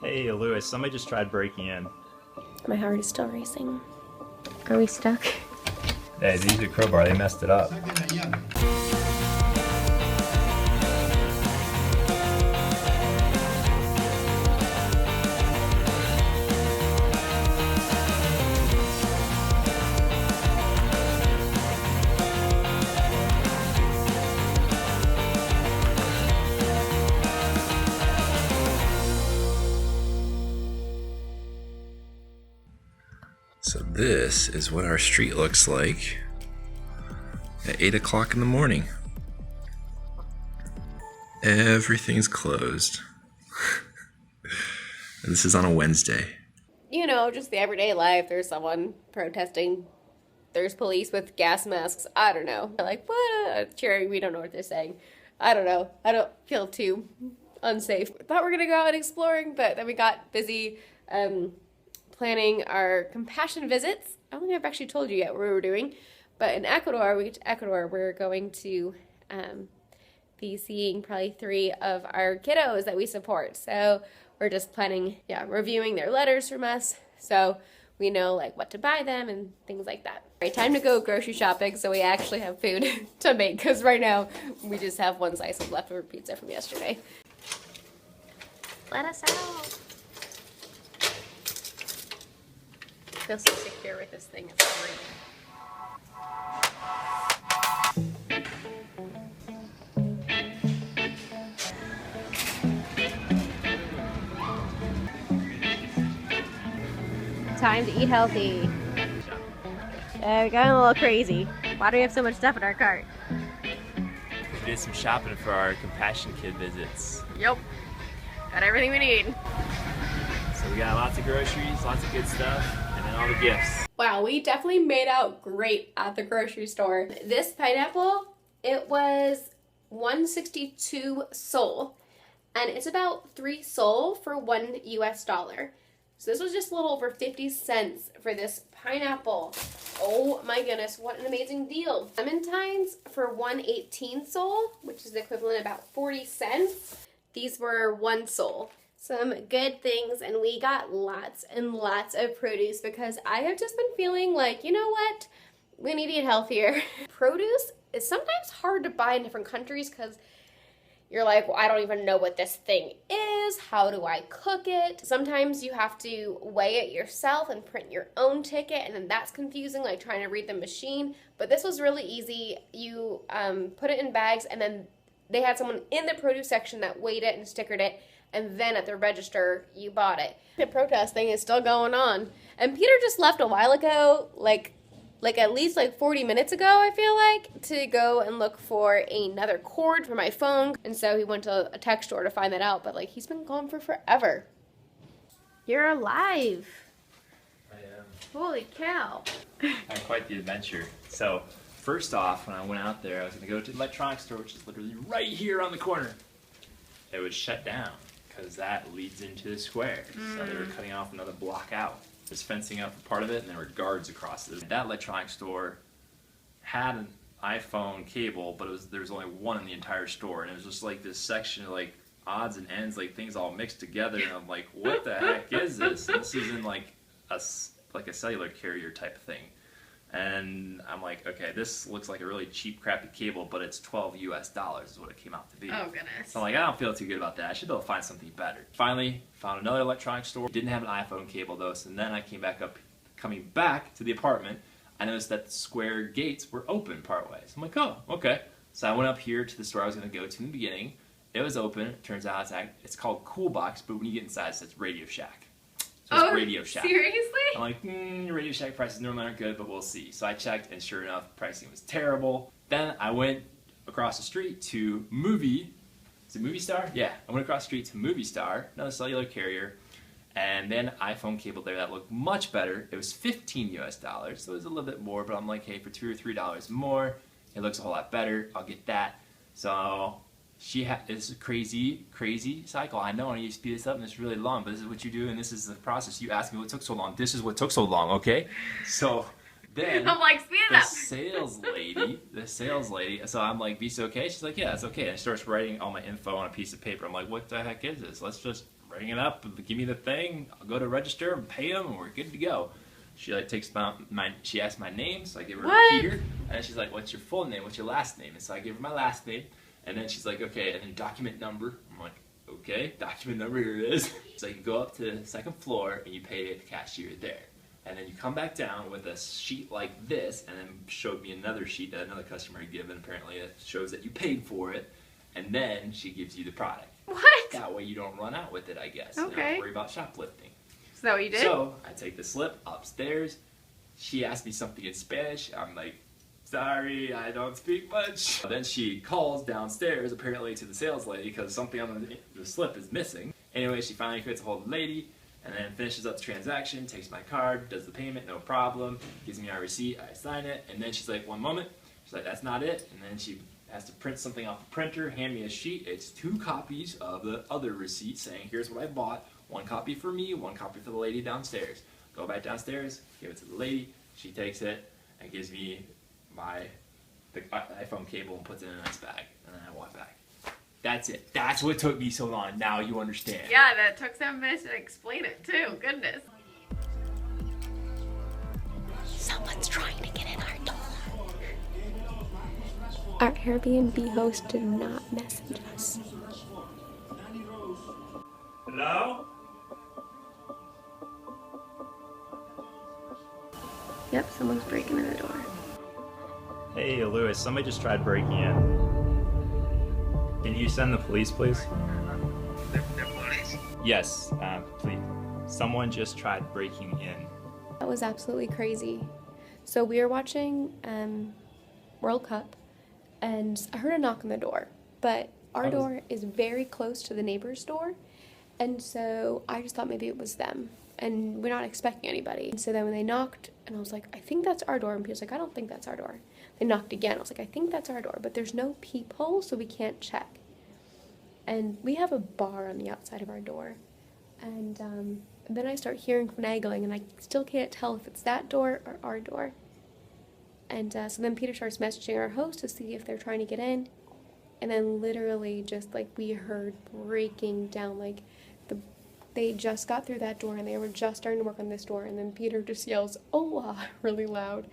Hey, Lewis, somebody just tried breaking in. My heart is still racing. Are we stuck? Hey, these are CROWBAR, they messed it up. So this is what our street looks like at 8 o'clock in the morning. Everything's closed. And this is on a Wednesday. You know, just the everyday life. There's someone protesting. There's police with gas masks. I don't know. They're like, what? Cheering. We don't know what they're saying. I don't know. I don't feel too unsafe. Thought we were going to go out and exploring, but then we got busy planning our compassion visits. I don't think I've actually told you yet what we were doing, but in Ecuador, we're going to be seeing probably 3 of our kiddos that we support. So we're just planning, reviewing their letters from us, so we know like what to buy them and things like that. All right, time to go grocery shopping so we actually have food to make, because right now we just have 1 slice of leftover pizza from yesterday. Let us out. I feel so secure with this thing. It's great. Time to eat healthy. We're going a little crazy. Why do we have so much stuff in our cart? We did some shopping for our Compassion Kid visits. Yep. Got everything we need. So we got lots of groceries, lots of good stuff, and then all the gifts. Wow, we definitely made out great at the grocery store. This pineapple, it was 162 sol, and it's about 3 sol for $1 US. So this was just a little over 50 cents for this pineapple. Oh my goodness, what an amazing deal. Clementines for 118 sol, which is the equivalent of about 40 cents. These were 1 sol. Some good things, and we got lots and lots of produce because I have just been feeling like, you know what? We need to eat healthier. Produce is sometimes hard to buy in different countries because you're like, well, I don't even know what this thing is. How do I cook it? Sometimes you have to weigh it yourself and print your own ticket, and then that's confusing, like trying to read the machine. But this was really easy. You put it in bags, and then they had someone in the produce section that weighed it and stickered it, and then at the register, you bought it. The protest thing is still going on. And Peter just left a while ago, like at least 40 minutes ago, I feel like, to go and look for another cord for my phone. And so he went to a tech store to find that out, but he's been gone for forever. You're alive. I am. Holy cow. Had quite the adventure. So, first off, when I went out there, I was going to go to the electronics store, which is literally right here on the corner. It was shut down because that leads into the square. So they were cutting off another block out. There's fencing up for part of it, and there were guards across it. That electronics store had an iPhone cable, but there was only one in the entire store, and it was just this section of odds and ends, things all mixed together, and I'm like, what the heck is this? And this is in a cellular carrier type of thing. And I'm like, okay, this looks like a really cheap, crappy cable, but it's $12 US is what it came out to be. Oh, goodness. So I'm like, I don't feel too good about that. I should be able to find something better. Finally, found another electronics store. Didn't have an iPhone cable, though, so then I coming back to the apartment, I noticed that the square gates were open partway. So I'm like, oh, okay. So I went up here to the store I was going to go to in the beginning. It was open. It turns out it's called Cool Box, but when you get inside, it says Radio Shack. So it's Radio Shack. Seriously? I'm like, Radio Shack prices normally aren't good, but we'll see. So I checked, and sure enough, pricing was terrible. Then I went across the street to Is it Movie Star? Yeah, I went across the street to Movie Star, another cellular carrier, and then iPhone cable there that looked much better. It was $15 US, so it was a little bit more, but I'm like, hey, for $2 or $3 more, it looks a whole lot better. I'll get that. So it's a crazy cycle. I know I need to speed this up, and it's really long, but this is what you do, and this is the process. You asked me what took so long. This is what took so long, okay? So then I'm like, speed it up. The sales lady, so I'm like, "Visa okay?" She's like, "Yeah, it's okay." And she starts writing all my info on a piece of paper. I'm like, "What the heck is this? Let's just bring it up, give me the thing, I'll go to register and pay them, and we're good to go. She like takes she asked my name, so I give her Peter, and then she's like, what's your full name, what's your last name? And so I give her my last name, and then she's like, okay, and then document number. I'm like, okay, document number, here it is. So you go up to the second floor, and you pay the cashier there. And then you come back down with a sheet like this, and then showed me another sheet that another customer had given, apparently it shows that you paid for it, and then she gives you the product. What? That way you don't run out with it, I guess. Okay. You don't worry about shoplifting. Is that what you did? So I take the slip upstairs. She asked me something in Spanish. I'm like, sorry, I don't speak much. Then she calls downstairs, apparently to the sales lady, because something on the slip is missing. Anyway, she finally gets a hold of the lady, and then finishes up the transaction, takes my card, does the payment, no problem, gives me my receipt, I sign it, and then she's like, one moment. She's like, that's not it. And then she has to print something off the printer, hand me a sheet. It's 2 copies of the other receipt saying, here's what I bought. 1 copy for me, 1 copy for the lady downstairs. Go back downstairs, give it to the lady. She takes it and gives me the iPhone cable and puts it in a nice bag. And then I walk back. That's it. That's what took me so long. Now you understand. Yeah, that took 7 minutes to explain it too. Goodness. Someone's trying to get in our door. Our Airbnb host did not message us. Hello? Yep, someone's breaking in the door. Hey, Lewis, somebody just tried breaking in. Can you send the police, please? The police? Yes, please. Someone just tried breaking in. That was absolutely crazy. So we were watching World Cup, and I heard a knock on the door, but our door is very close to the neighbor's door, and so I just thought maybe it was them, and we're not expecting anybody. And so then when they knocked, and I was like, I think that's our door, and Peter's like, I don't think that's our door. They knocked again. I was like, I think that's our door, but there's no peephole, so we can't check. And we have a bar on the outside of our door, and then I start hearing finagling, and I still can't tell if it's that door or our door. And so then Peter starts messaging our host to see if they're trying to get in, and then literally just like we heard breaking down, like they just got through that door and they were just starting to work on this door, and then Peter just yells "Hola" really loud,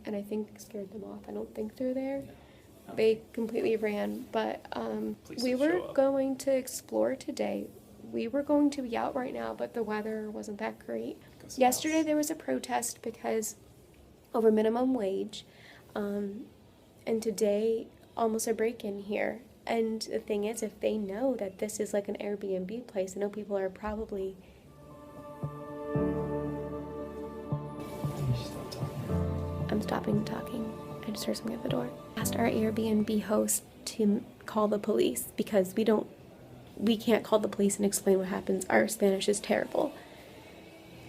and I think scared them off. I don't think they're there. No. They completely ran, but we were going to explore today. We were going to be out right now, but the weather wasn't that great. Yesterday there was a protest because over minimum wage, and today almost a break-in here. And the thing is, if they know that this is like an Airbnb place, I know people are probably... I'm stopping talking. I just heard something at the door. I asked our Airbnb host to call the police because we can't call the police and explain what happens. Our Spanish is terrible.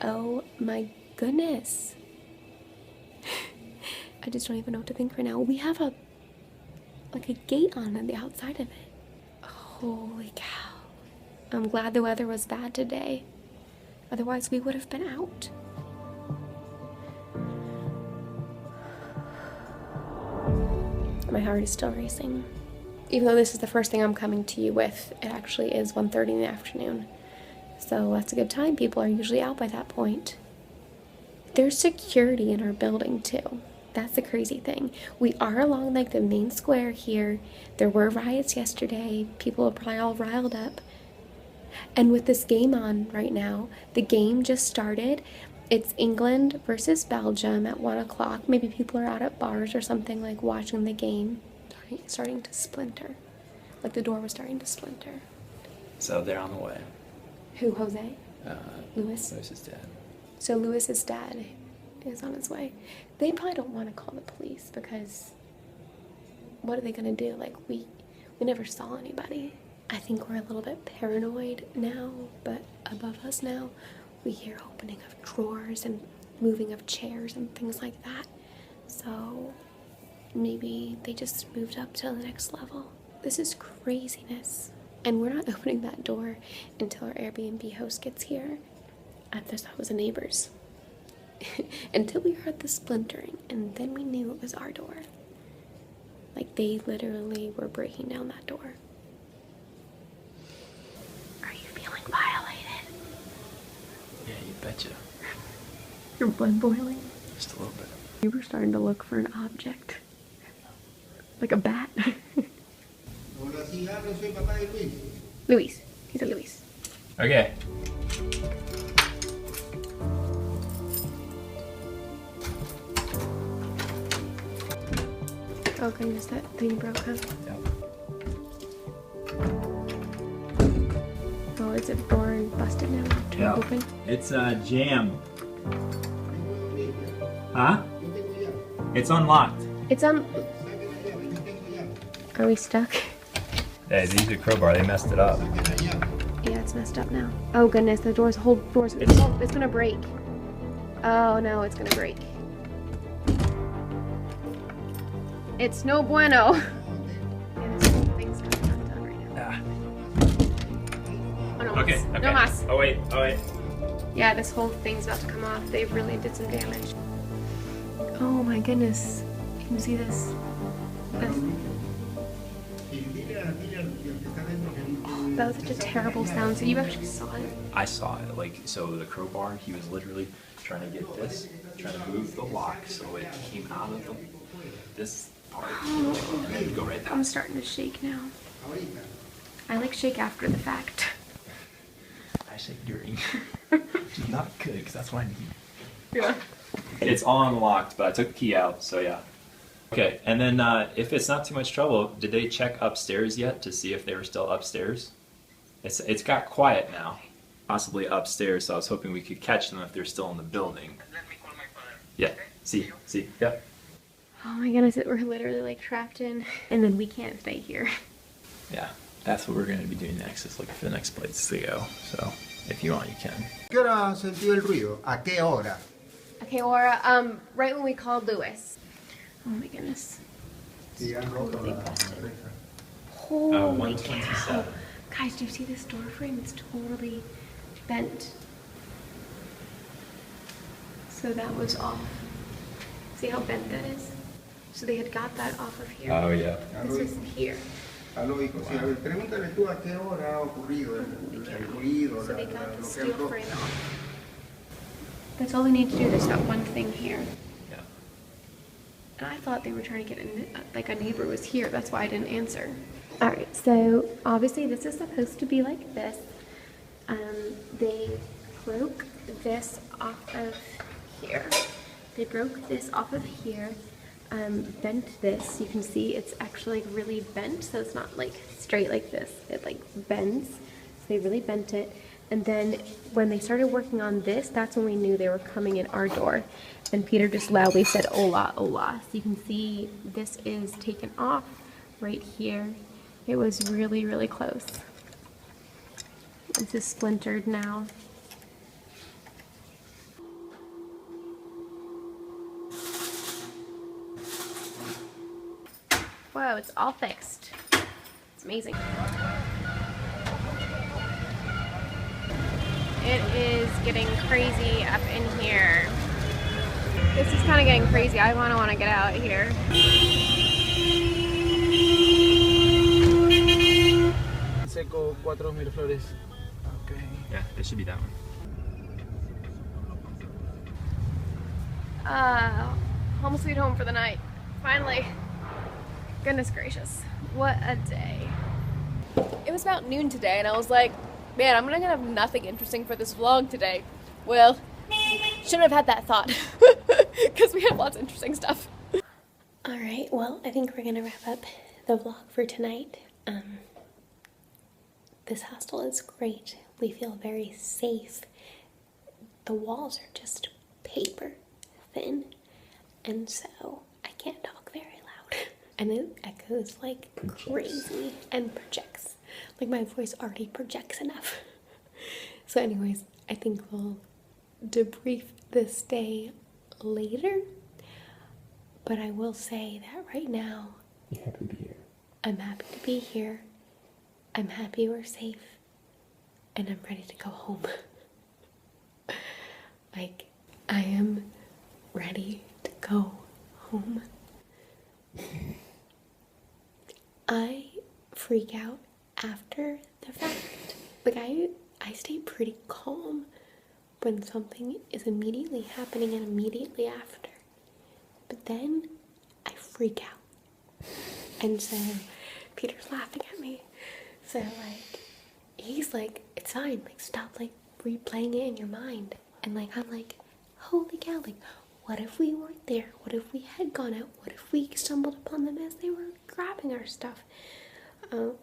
Oh my goodness. I just don't even know what to think right now. We have a gate on the outside of it. Holy cow. I'm glad the weather was bad today. Otherwise we would have been out. My heart is still racing. Even though this is the first thing I'm coming to you with, it actually is 1:30 in the afternoon. So that's a good time. People are usually out by that point. There's security in our building too. That's the crazy thing. We are along like the main square here. There were riots yesterday. People are probably all riled up. And with this game on right now, the game just started. It's England versus Belgium at 1 o'clock. Maybe people are out at bars or something, like watching the game. Starting to splinter. Like the door was starting to splinter. So they're on the way. Who, Jose? Lewis? Lewis's dad. So Lewis's dad is on his way. They probably don't want to call the police because what are they going to do? Like, we never saw anybody. I think we're a little bit paranoid now, but above us now, we hear opening of drawers and moving of chairs and things like that. So maybe they just moved up to the next level. This is craziness. And we're not opening that door until our Airbnb host gets here. At first that was the neighbors. Until we heard the splintering, and then we knew it was our door. Like, they literally were breaking down that door. Are you feeling violated? get you. Your blood boiling. Just a little bit. You were starting to look for an object. Like a bat. Hola, sí, hablo, soy papá de Luis. Luis. He said Luis. Okay. Oh goodness, that thing broke, huh? Yep. Oh, is it door and busted now? Trying Yeah. to open? It's jammed. Huh? It's unlocked. It's Are we stuck? Hey, these are crowbar. They messed it up. Yeah, it's messed up now. Oh goodness, the whole door's it's gonna break. Oh no, it's gonna break. It's no bueno. Yeah, this whole thing's not done right now. Oh, no Okay. mas. Okay. No mas. Oh wait. Oh wait. Yeah, this whole thing's about to come off. They really did some damage. Oh my goodness. Can you see this? That was such a terrible sound. So you actually saw it? I saw it. Like, so the crowbar, he was literally trying to get this, trying to move the lock so it came out of this part. And then go right there. I'm starting to shake now. I like shake after the fact. I shake during. Not good, because that's what I need. Yeah. It's all unlocked, but I took the key out, so yeah. Okay, and then if it's not too much trouble, did they check upstairs yet to see if they were still upstairs? It's got quiet now, possibly upstairs, so I was hoping we could catch them if they're still in the building. Let me call my father. Yeah, see, yep. Oh my goodness, we're literally like trapped in. And then we can't stay here. Yeah, that's what we're going to be doing next, is looking for the next place to go. So, if you want, you can. ¿Qué hora sentió el ruido? ¿A qué hora? Okay, Laura, right when we called Lewis. Oh my goodness. Totally busted. Holy cow. 127. Guys, do you see this door frame? It's totally bent. So that was off. See how bent that is? So they had got that off of here. Oh, yeah. This is here. Aló, hijo, sí, a ver, pregúntale tú a qué hora ha ocurrido el ruido, So they got the lo que steel entró. frame off. That's all they need to do. There's that one thing here. Yeah. And I thought they were trying to get like a neighbor was here. That's why I didn't answer. All right, so obviously this is supposed to be like this. They broke this off of here. They broke this off of here. Bent this. You can see it's actually like really bent, so it's not like straight like this. It like bends. So they really bent it. And then when they started working on this, that's when we knew they were coming in our door. And Peter just loudly said, "Hola, hola." So you can see this is taken off right here. It was really, really close. This is splintered now. Whoa, it's all fixed. It's amazing. It is getting crazy up in here. This is kind of getting crazy. I want to get out of here. Seco 4,000 flores. Okay. Yeah, it should be that one. Home sweet home for the night. Finally. Goodness gracious. What a day. It was about noon today and I was like, man, I'm gonna have nothing interesting for this vlog today. Well, shouldn't have had that thought because we have lots of interesting stuff. All right, well, I think we're gonna wrap up the vlog for tonight. This hostel is great. We feel very safe. The walls are just paper thin, and so I can't talk very loud. And it echoes like crazy and projects. Like my voice already projects enough. So anyways, I think we'll debrief this day later. But I will say that right now, You're happy to be here. I'm happy to be here. I'm happy we're safe. And I'm ready to go home. Like, I am ready to go home. I freak out after the fact. Like, I stay pretty calm when something is immediately happening and immediately after. But then I freak out. And so Peter's laughing at me. So like, he's like, it's fine, like stop like replaying it in your mind. And like, I'm like, holy cow, like what if we weren't there? What if we had gone out? What if we stumbled upon them as they were grabbing our stuff?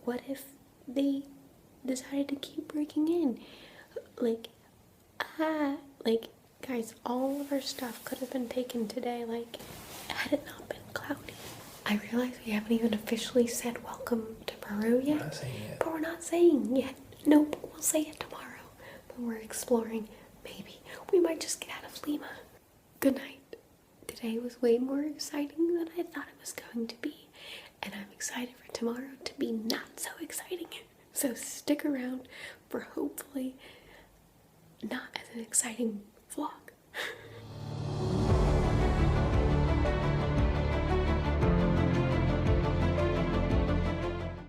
What if they decided to keep breaking in? Like guys, all of our stuff could have been taken today, like, had it not been cloudy. I realize we haven't even officially said welcome to Peru yet. We're not saying it. But we're not saying yet. Nope, we'll say it tomorrow. When we're exploring, maybe we might just get out of Lima. Good night. Today was way more exciting than I thought it was going to be. And I'm excited for tomorrow to be not so exciting. So stick around for hopefully not as an exciting vlog.